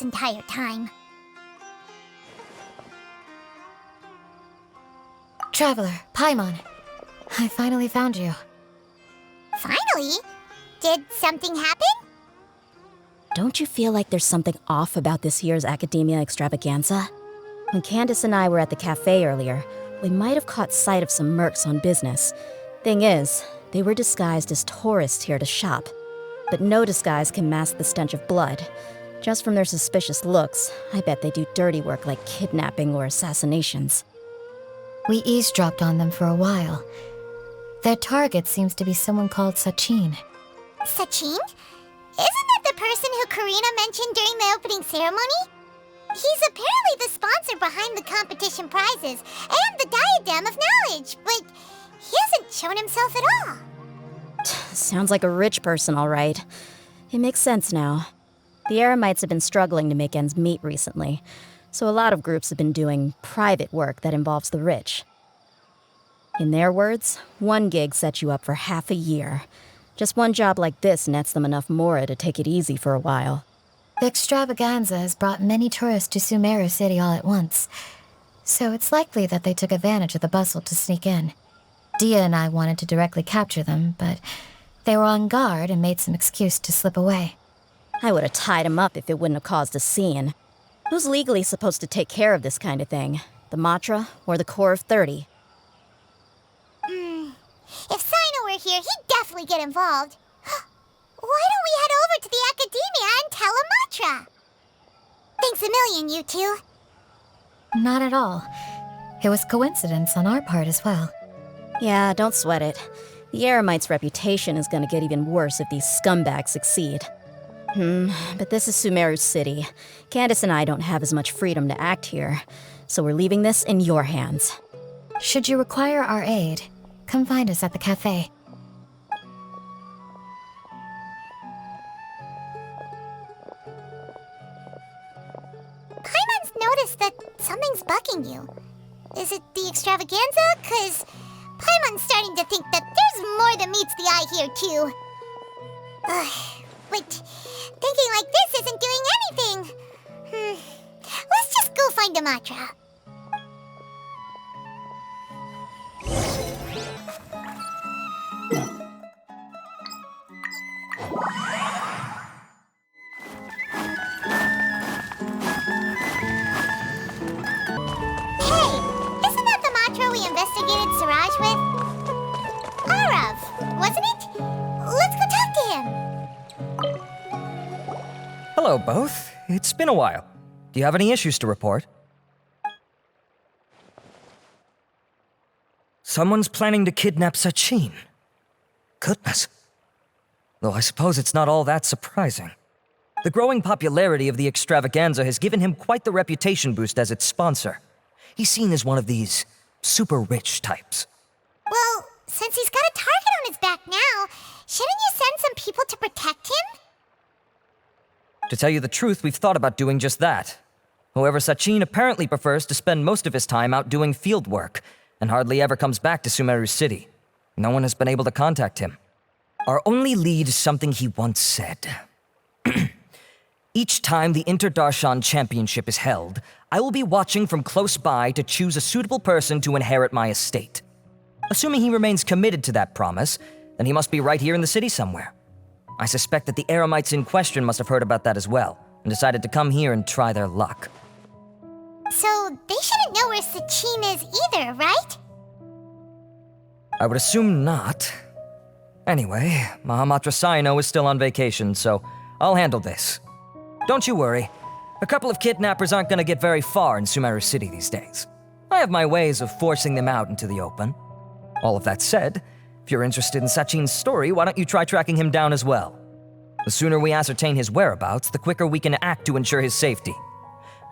this entire time. Traveler, Paimon. I finally found you. Finally? Did something happen? Don't you feel like there's something off about this year's Akademiya extravaganza? When Candace and I were at the cafe earlier, we might have caught sight of some mercs on business. Thing is, they were disguised as tourists here to shop. But no disguise can mask the stench of blood. Just from their suspicious looks, I bet they do dirty work like kidnapping or assassinations. We eavesdropped on them for a while. Their target seems to be someone called Sachin. Sachin? Isn't that the person who Karina mentioned during the opening ceremony? He's apparently the sponsor behind the competition prizes and the diadem of knowledge, but he hasn't shown himself at all. Sounds like a rich person, all right. It makes sense now. The Eremites have been struggling to make ends meet recently, so a lot of groups have been doing private work that involves the rich. In their words, one gig sets you up for half a year. Just one job like this nets them enough mora to take it easy for a while. The extravaganza has brought many tourists to Sumeru City all at once, so it's likely that they took advantage of the bustle to sneak in. Dia and I wanted to directly capture them, but they were on guard and made some excuse to slip away. I would have tied him up if it wouldn't have caused a scene. Who's legally supposed to take care of this kind of thing? The Matra or the Core of 30? If Sino were here, he'd definitely get involved. Why don't we head over to the Akademiya and tell Matra? Thanks a million, you two. Not at all. It was coincidence on our part as well. Yeah, don't sweat it. The Eremites' reputation is gonna get even worse if these scumbags succeed. But this is Sumeru City. Candace and I don't have as much freedom to act here, so we're leaving this in your hands. Should you require our aid, come find us at the cafe. Paimon's noticed that something's bugging you. Is it the extravaganza? 'Cause Paimon's starting to think that there's more than meets the eye here, too. But thinking like this isn't doing anything. Let's just go find a Matra. Hey, isn't that the Matra we investigated Siraj with? Aarav, wasn't it? Let's go talk to him. Hello, both. It's been a while. Do you have any issues to report? Someone's planning to kidnap Sachin. Goodness. Though I suppose it's not all that surprising. The growing popularity of the extravaganza has given him quite the reputation boost as its sponsor. He's seen as one of these super rich types. Well, since he's got a target on his back now, shouldn't you send some people to protect him? To tell you the truth, we've thought about doing just that. However, Sachin apparently prefers to spend most of his time out doing field work, and hardly ever comes back to Sumeru City. No one has been able to contact him. Our only lead is something he once said. Each time the Interdarshan Championship is held, I will be watching from close by to choose a suitable person to inherit my estate. Assuming he remains committed to that promise, then he must be right here in the city somewhere. I suspect that the Eremites in question must have heard about that as well, and decided to come here and try their luck. So they shouldn't know where Sachin is either, right? I would assume not. Anyway, Mahamatra Saino is still on vacation, so I'll handle this. Don't you worry. A couple of kidnappers aren't gonna get very far in Sumeru City these days. I have my ways of forcing them out into the open. All of that said, if you're interested in Sachin's story, why don't you try tracking him down as well? The sooner we ascertain his whereabouts, the quicker we can act to ensure his safety.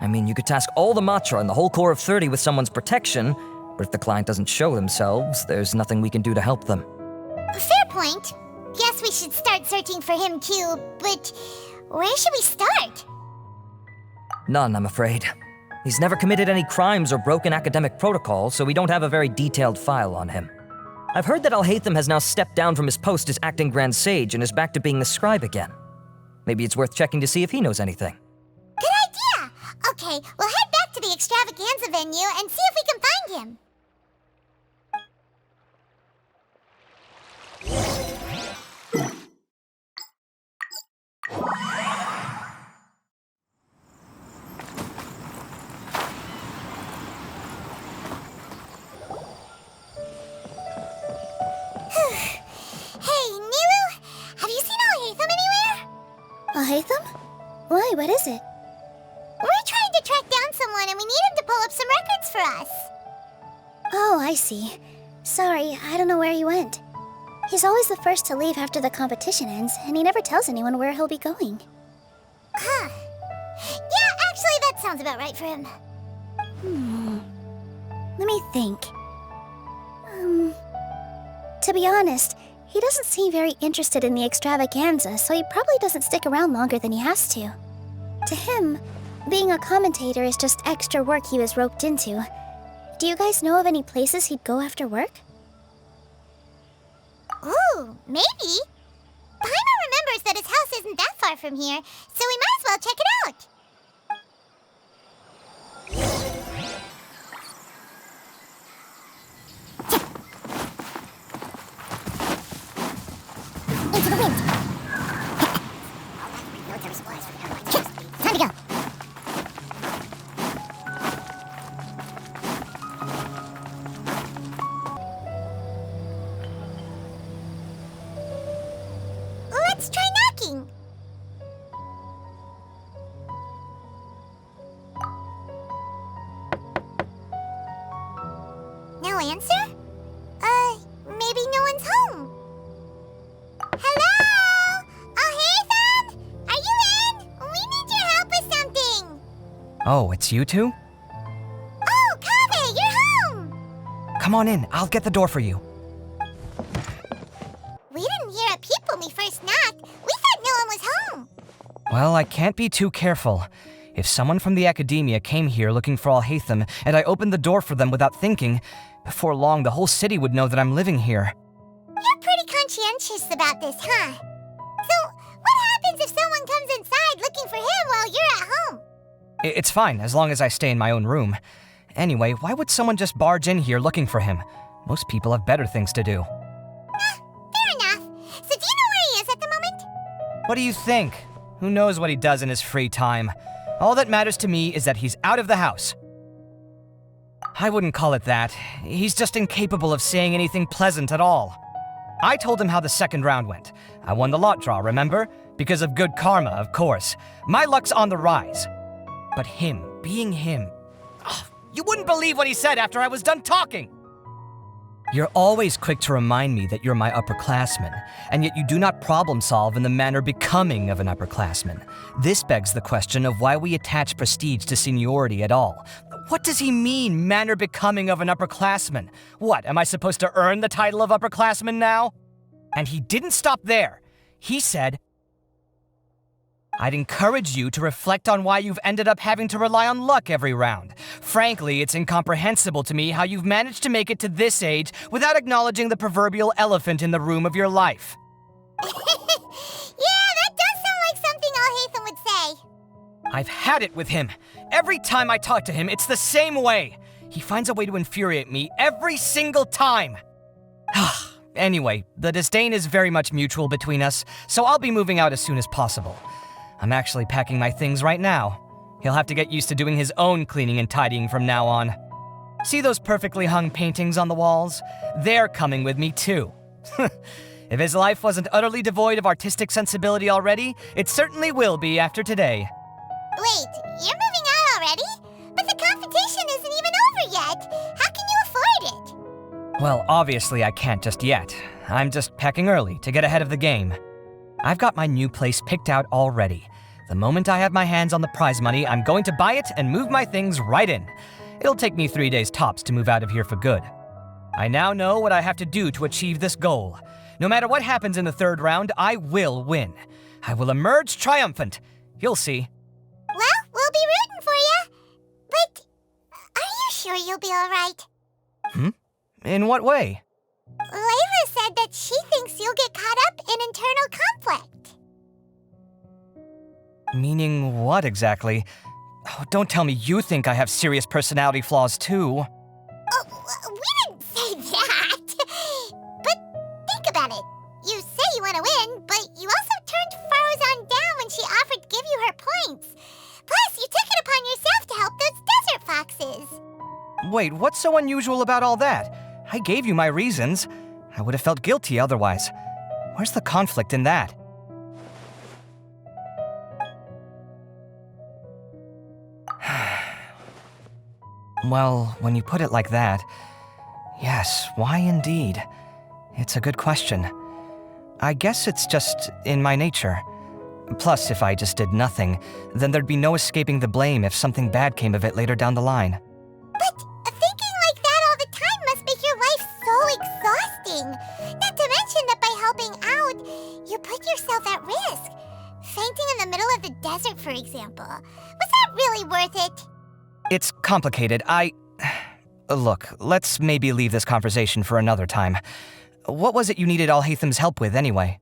I mean, you could task all the Matra and the whole Core of 30 with someone's protection, but if the client doesn't show themselves, there's nothing we can do to help them. Fair point. Guess we should start searching for him too, but where should we start? None, I'm afraid. He's never committed any crimes or broken academic protocol, so we don't have a very detailed file on him. I've heard that Alhaitham has now stepped down from his post as acting Grand Sage and is back to being the scribe again. Maybe it's worth checking to see if he knows anything. Good Okay, we'll head back to the extravaganza venue and see if we can find him. Hey, Niru, have you seen Alhaitham anywhere? Alhaitham? Why, what is it? We're trying to track down someone and we need him to pull up some records for us. Oh, I see. Sorry, I don't know where he went. He's always the first to leave after the competition ends, and he never tells anyone where he'll be going. Huh. Yeah, actually, that sounds about right for him. Let me think. To be honest, he doesn't seem very interested in the extravaganza, so he probably doesn't stick around longer than he has to. To him, being a commentator is just extra work he was roped into. Do you guys know of any places he'd go after work? Ooh, maybe. Paimon remembers that his house isn't that far from here, so we might as well check it out. Into the wind. Time to go. Let's try knocking. No answer? Maybe no one's home. Hello? Alhaitham? Are you in? We need your help with something. Oh, it's you two? Oh, Kaveh, you're home. Come on in, I'll get the door for you. We didn't hear a peep when we first knocked. We thought no one was home. Well, I can't be too careful. If someone from the Akademiya came here looking for Alhaitham and I opened the door for them without thinking, before long the whole city would know that I'm living here. You're pretty conscientious about this, huh? So, what happens if someone comes inside looking for him while you're at home? It's fine, as long as I stay in my own room. Anyway, why would someone just barge in here looking for him? Most people have better things to do. Fair enough. So do you know where he is at the moment? What do you think? Who knows what he does in his free time? All that matters to me is that he's out of the house. I wouldn't call it that. He's just incapable of saying anything pleasant at all. I told him how the second round went. I won the lot draw, remember? Because of good karma, of course. My luck's on the rise. But him, being him... Ugh, you wouldn't believe what he said after I was done talking! You're always quick to remind me that you're my upperclassman, and yet you do not problem solve in the manner becoming of an upperclassman. This begs the question of why we attach prestige to seniority at all. What does he mean, manner becoming of an upperclassman? What, am I supposed to earn the title of upperclassman now? And he didn't stop there. He said, I'd encourage you to reflect on why you've ended up having to rely on luck every round. Frankly, it's incomprehensible to me how you've managed to make it to this age without acknowledging the proverbial elephant in the room of your life. Yeah, that does sound like something Alhaitham would say. I've had it with him. Every time I talk to him, it's the same way. He finds a way to infuriate me every single time. Anyway, the disdain is very much mutual between us, so I'll be moving out as soon as possible. I'm actually packing my things right now. He'll have to get used to doing his own cleaning and tidying from now on. See those perfectly hung paintings on the walls? They're coming with me too. If his life wasn't utterly devoid of artistic sensibility already, it certainly will be after today. Wait, you're moving out already? But the competition isn't even over yet. How can you afford it? Well, obviously I can't just yet. I'm just packing early to get ahead of the game. I've got my new place picked out already. The moment I have my hands on the prize money, I'm going to buy it and move my things right in. It'll take me 3 days tops to move out of here for good. I now know what I have to do to achieve this goal. No matter what happens in the third round, I will win. I will emerge triumphant. You'll see. Well, we'll be rooting for you. But are you sure you'll be all right? In what way? Layla said that she thinks you'll get caught up in internal conflict. Meaning what exactly? Oh, don't tell me you think I have serious personality flaws too. Oh, we didn't say that. But think about it. You say you want to win, but you also turned Farozan down when she offered to give you her points. Plus, you took it upon yourself to help those desert foxes. Wait, what's so unusual about all that? I gave you my reasons. I would have felt guilty otherwise. Where's the conflict in that? Well, when you put it like that, yes, why indeed? It's a good question. I guess it's just in my nature. Plus, if I just did nothing, then there'd be no escaping the blame if something bad came of it later down the line. But thinking like that all the time must make your life so exhausting. Not to mention that by helping out, you put yourself at risk. Fainting in the middle of the desert, for example. Was that really worth it? It's complicated. Look, let's maybe leave this conversation for another time. What was it you needed Alhaitham's help with, anyway?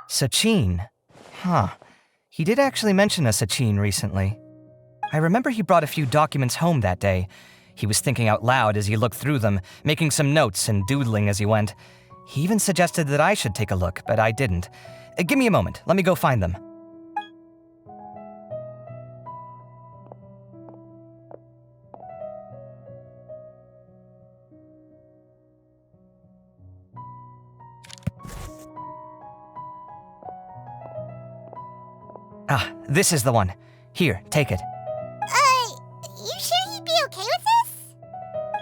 Sachin. Huh. He did actually mention a Sachin recently. I remember he brought a few documents home that day. He was thinking out loud as he looked through them, making some notes and doodling as he went. He even suggested that I should take a look, but I didn't. Give me a moment. Let me go find them. Ah, this is the one. Here, take it. You sure he'd be okay with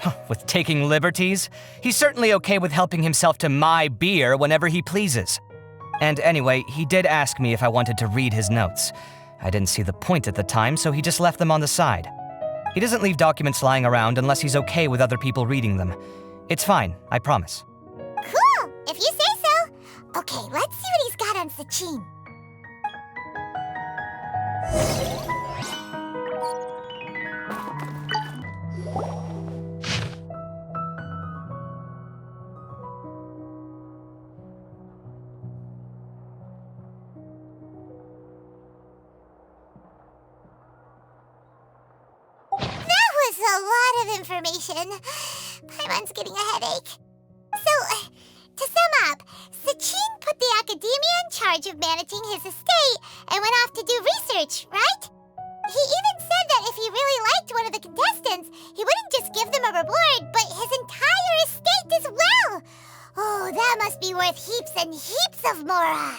this? With taking liberties? He's certainly okay with helping himself to my beer whenever he pleases. And anyway, he did ask me if I wanted to read his notes. I didn't see the point at the time, so he just left them on the side. He doesn't leave documents lying around unless he's okay with other people reading them. It's fine, I promise. Cool, if you say so. Okay, let's see what he's got on Sachin. A lot of information. Paimon's getting a headache. So, to sum up, Sachin put the Akademiya in charge of managing his estate and went off to do research, right? He even said that if he really liked one of the contestants, he wouldn't just give them a reward, but his entire estate as well. Oh, that must be worth heaps and heaps of mora.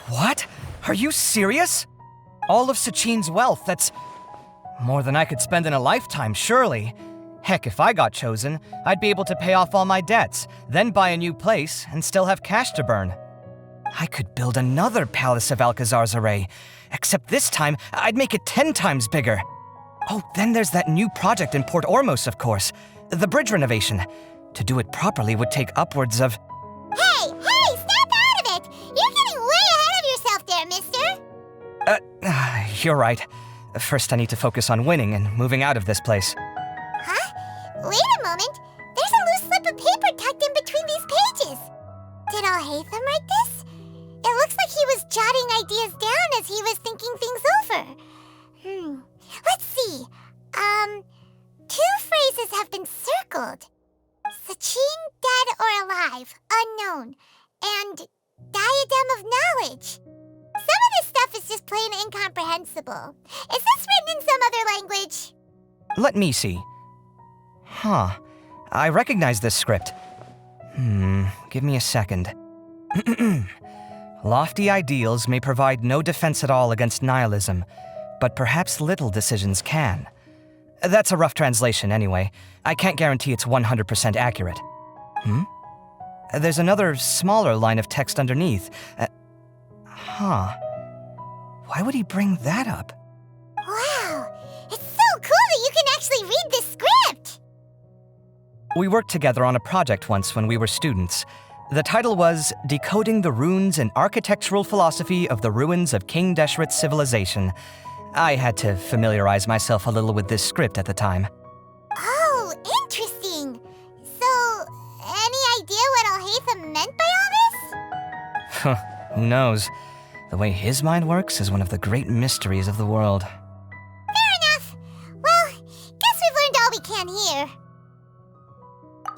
What? Are you serious? All of Sachin's wealth, that's more than I could spend in a lifetime, surely. Heck, if I got chosen, I'd be able to pay off all my debts, then buy a new place, and still have cash to burn. I could build another Palace of Alcazar's array, except this time, I'd make it 10 times bigger. Oh, then there's that new project in Port Ormos, of course. The bridge renovation. To do it properly would take upwards of... Hey, snap out of it! You're getting way ahead of yourself there, mister! You're right. First, I need to focus on winning and moving out of this place. Huh? Wait a moment. There's a loose slip of paper tucked in between these pages. Did Alhaitham write this? It looks like he was jotting ideas down as he was thinking things over. Let's see. Two phrases have been circled. Sachin, dead or alive, unknown. And diadem of knowledge. Some of this stuff is just plain incomprehensible. Is this written in some other language? Let me see. Huh. I recognize this script. Give me a second. Lofty ideals may provide no defense at all against nihilism, but perhaps little decisions can. That's a rough translation anyway. I can't guarantee it's 100% accurate. There's another smaller line of text underneath. Why would he bring that up? Wow, it's so cool that you can actually read this script! We worked together on a project once when we were students. The title was Decoding the Runes and Architectural Philosophy of the Ruins of King Deshret's Civilization. I had to familiarize myself a little with this script at the time. Oh, interesting. So, any idea what Alhaitham meant by all this? Who knows? The way his mind works is one of the great mysteries of the world. Fair here.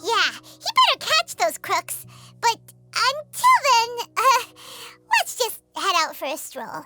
Yeah, he better catch those crooks. But until then, let's just head out for a stroll.